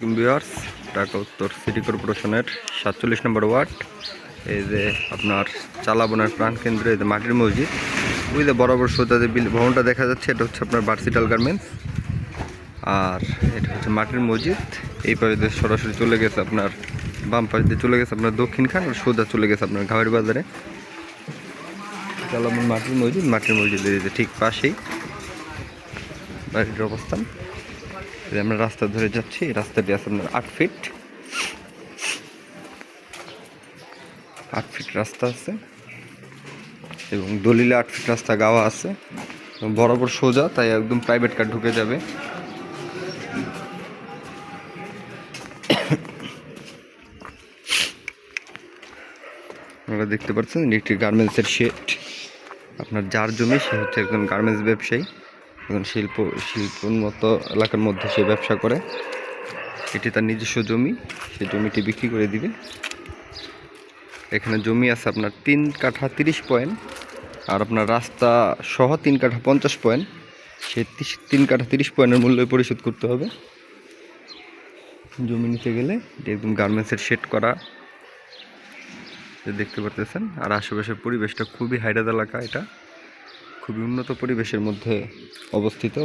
আসসালামাইকুম ভিউয়ার্স, ঢাকা উত্তর সিটি কর্পোরেশনের 47 নম্বর ওয়ার্ড। এই যে আপনার চালাবনের প্রাণকেন্দ্রে এই যে মাটির মসজিদ, ওই যে বরাবর সোজা যে ভবনটা দেখা যাচ্ছে এটা হচ্ছে আপনার ভার্সিটাল গার্মেন্টস। আর এটা হচ্ছে মাটির মসজিদ। এই পাশে দিয়ে সরাসরি চলে গেছে আপনার বাম পাশ দিয়ে চলে গেছে আপনার দক্ষিণ খান, আর সোজা চলে গেছে আপনার ঘাওয়ারি বাজারে। চালাবন মাটির মসজিদের যে ঠিক পাশেই বাড়ির অবস্থান। আমরা রাস্তা ধরে যাচ্ছি, রাস্তাটি আছে আপনার 8 ফিট রাস্তা আছে এবং দলিলে 8 ফিট রাস্তা গাওয়া আছে বরাবর সোজা, তাই একদম প্রাইভেট কার ঢুকে যাবে। আপনারা দেখতে পাচ্ছেন একটি গার্মেন্টসের শেড। আপনার যার জমি সে হচ্ছে একজন গার্মেন্টস ব্যবসায়ী, এখন শিল্পোন্নত এলাকার মধ্যে সে ব্যবসা করে। এটি তার নিজস্ব জমি, সেই জমিটি বিক্রি করে দিবে। এখানে জমি আছে আপনার 3 কাঠা 30 পয়েন্ট, আর আপনার রাস্তা সহ 3 কাঠা 50 পয়েন্ট। সেই 3 কাঠা 30 পয়েন্টের মূল্য পরিশোধ করতে হবে জমি নিতে গেলে। একদম গার্মেন্টসের শেড করা দেখতে পারতেছেন। আর আশেপাশের পরিবেশটা খুবই হাইরাদ এলাকা, এটা খুবই উন্নত পরিবেশের মধ্যে অবস্থিত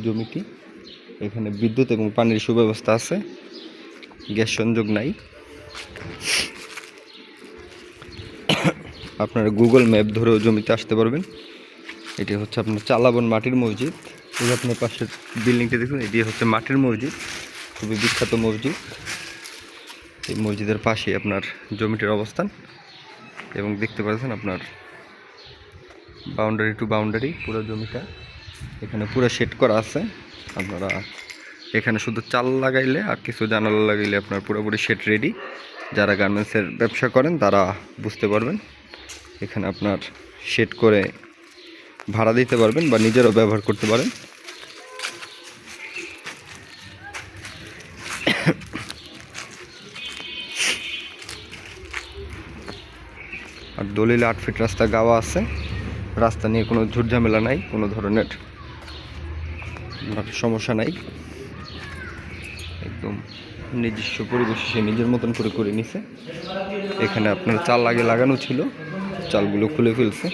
জমিটি। এখানে বিদ্যুৎ এবং পানির সুব্যবস্থা আছে, গ্যাস সংযোগ নাই। আপনারা গুগল ম্যাপ ধরেও জমিতে আসতে পারবেন। এটি হচ্ছে আপনার চালাবন মাটির মসজিদ। এই যে আপনার পাশের বিল্ডিংটি দেখুন, এটি হচ্ছে মাটির মসজিদ, খুবই বিখ্যাত মসজিদ। এই মসজিদের পাশে আপনার জমিটির অবস্থান এবং দেখতে পাচ্ছেন আপনার বাউন্ডারি টু বাউন্ডারি পুরো জমিটা। এখানে পুরো সেট করা আছে। আপনারা এখানে শুধু চাল লাগাইলে আর কিছু জানালা লাগাইলে আপনার পুরোপুরি সেট রেডি। যারা গার্মেন্টসের ব্যবসা করেন তারা বুঝতে পারবেন। এখানে আপনার সেট করে ভাড়া দিতে পারবেন বা নিজেরাও ব্যবহার করতে পারেন। আর দলিলে 8 ফিট রাস্তা গাওয়া আছে। রাস্তা নিয়ে কোনো ঝুটঝামেলা নাই, কোনো ধরনের সমস্যা নাই। একদম নিজস্ব পরিবেশে সে নিজের মতন করে নিছে। এখানে আপনার চাল আগে লাগানো ছিল, চালগুলো খুলে ফেলছে।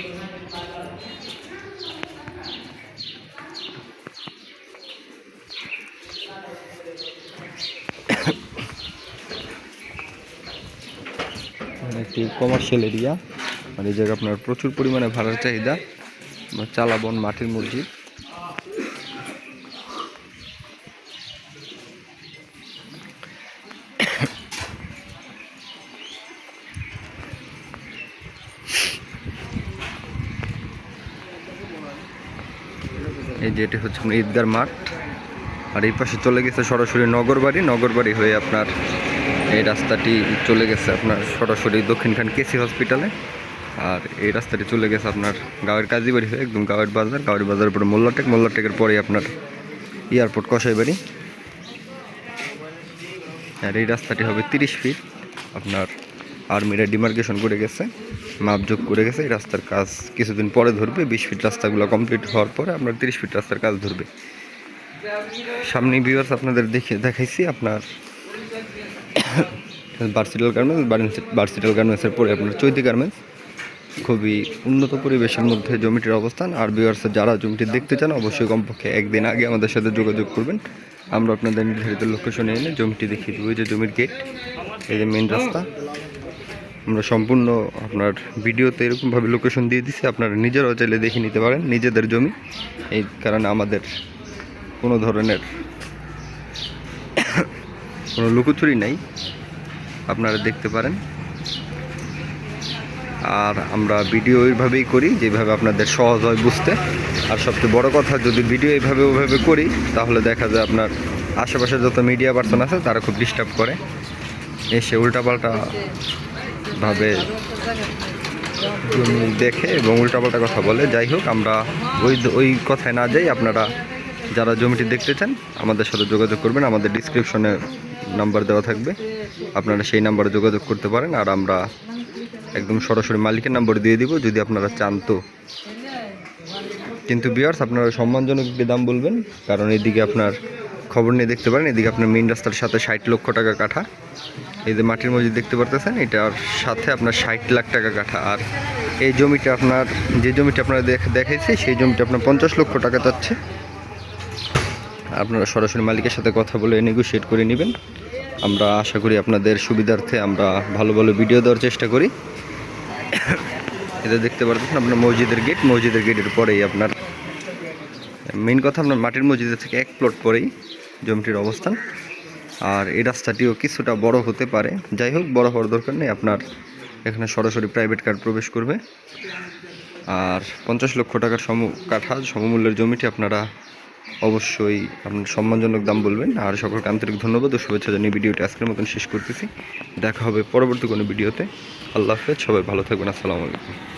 একটি কমার্শিয়াল এরিয়া, আর এই জায়গায় আপনার প্রচুর পরিমাণে ভাড়ার চাহিদা। চালাবন মাটির মসজিদ। এই যে এটি হচ্ছে আপনার ঈদগার মাঠ, আর এই পাশে চলে গেছে সরাসরি নগরবাড়ি হয়ে আপনার এই রাস্তাটি চলে গেছে আপনার সরাসরি দক্ষিণখান কেসি হসপিটালে। আর এই রাস্তাটি চলে গেছে আপনার গাঁয়ের কাজীবাড়ি হয়ে একদম গাঁয়ের বাজারের পরে মোল্লাটেকের পরে আপনার এয়ারপোর্ট কসাইবাড়ি। আর এই রাস্তাটি হবে 30 ফিট। আপনার আর্মিরা ডিমার্কেশন করে গেছে, মাপযোগ করে গেছে। এই রাস্তার কাজ কিছুদিন পরে ধরবে। 20 ফিট রাস্তাগুলো কমপ্লিট হওয়ার পরে আপনার 30 ফিট রাস্তার কাজ ধরবে। সামনে ভিউয়ার্স আপনাদের দেখাইছি আপনার ভার্সিটাল গার্মেন্টসের পরে আপনার চৈতি গার্মেন্টস। খুবই উন্নত পরিবেশের মধ্যে জমিটির অবস্থান। আর ভিউয়ার্স যারা জমিটি দেখতে চান অবশ্যই কমপক্ষে একদিন আগে আমাদের সাথে যোগাযোগ করবেন। আমরা আপনাদের নির্ধারিত লোকেশনে এনে জমিটি দেখিয়ে দেবো। এই যে জমির গেট, এই যে মেন রাস্তা। আমরা সম্পূর্ণ আপনার ভিডিওতে এরকমভাবে লোকেশন দিয়ে দিচ্ছি, আপনারা নিজেরাও চাইলে দেখে নিতে পারেন নিজেদের জমি। এই কারণে আমাদের কোনো ধরনের কোনো লুকোচুরি নাই, আপনারা দেখতে পারেন। আর আমরা ভিডিও এইভাবেই করি যেভাবে আপনাদের সহজ হয় বুঝতে। আর সবচেয়ে বড় কথা, যদি ভিডিও এইভাবে ওইভাবে করি তাহলে দেখা যায় আপনার আশেপাশে যত মিডিয়া পার্সন আছে তারা খুব ডিস্টার্ব করে, এসে উল্টাপাল্টা ভাবে দেখে এবং উল্টাপাল্টা কথা বলে। যাই হোক, আমরা ওই কথায় না যাই। আপনারা যারা জমিটি দেখতে চান আমাদের সাথে যোগাযোগ করবেন। আমাদের ডিসক্রিপশনে নাম্বার দেওয়া থাকবে, আপনারা সেই নাম্বারে যোগাযোগ করতে পারেন। আর আমরা একদম সরাসরি মালিকের নাম্বার দিয়ে দিব যদি আপনারা চান তো। কিন্তু ভিউয়ার্স আপনারা সম্মানজনক দাম বলবেন, কারণ এদিকে আপনার খবর নিয়ে দেখতে পারেন। এদিকে আপনার মেইন রাস্তার সাথে 60 লক্ষ টাকা কাঠা। এই যে মাটির মসজিদ দেখতে পারতেছেন, এটার সাথে আপনার 60 লাখ টাকা কাঠা। আর এই জমিটা আপনার, যে জমিটা আপনারা দেখাইছি সেই জমিটা আপনার 50 লক্ষ টাকা চাচ্ছে। আপনারা সরাসরি মালিকের সাথে কথা বলে নেগোশিয়েট করে নেবেন। আমরা আশা করি আপনাদের সুবিধার্থে আমরা ভালো ভালো ভিডিও দেওয়ার চেষ্টা করি। এটা দেখতে পারতেছেন আপনার মসজিদের গেট, মসজিদের গেটের পরেই আপনার মেইন কথা, আপনার মাটির মসজিদের থেকে 1 প্লট পরেই জমিটির অবস্থান। আর এই রাস্তাটিও কিছুটা বড় হতে পারে, যাই হোক বড় হওয়ার দরকার নেই। আপনার এখানে সরাসরি প্রাইভেট কার প্রবেশ করবে। আর 50 লক্ষ টাকার কাঠা সমমূল্যের জমিটি আপনারা অবশ্যই আপনার সম্মানজনক দাম বলবেন। আর সকলকে আন্তরিক ধন্যবাদ ও শুভেচ্ছা জানিয়ে ভিডিওটি আজকের মতন শেষ করতেছি। দেখা হবে পরবর্তী কোনো ভিডিওতে। আল্লাহ হাফেজ, সবাই ভালো থাকবেন। আসসালামু আলাইকুম।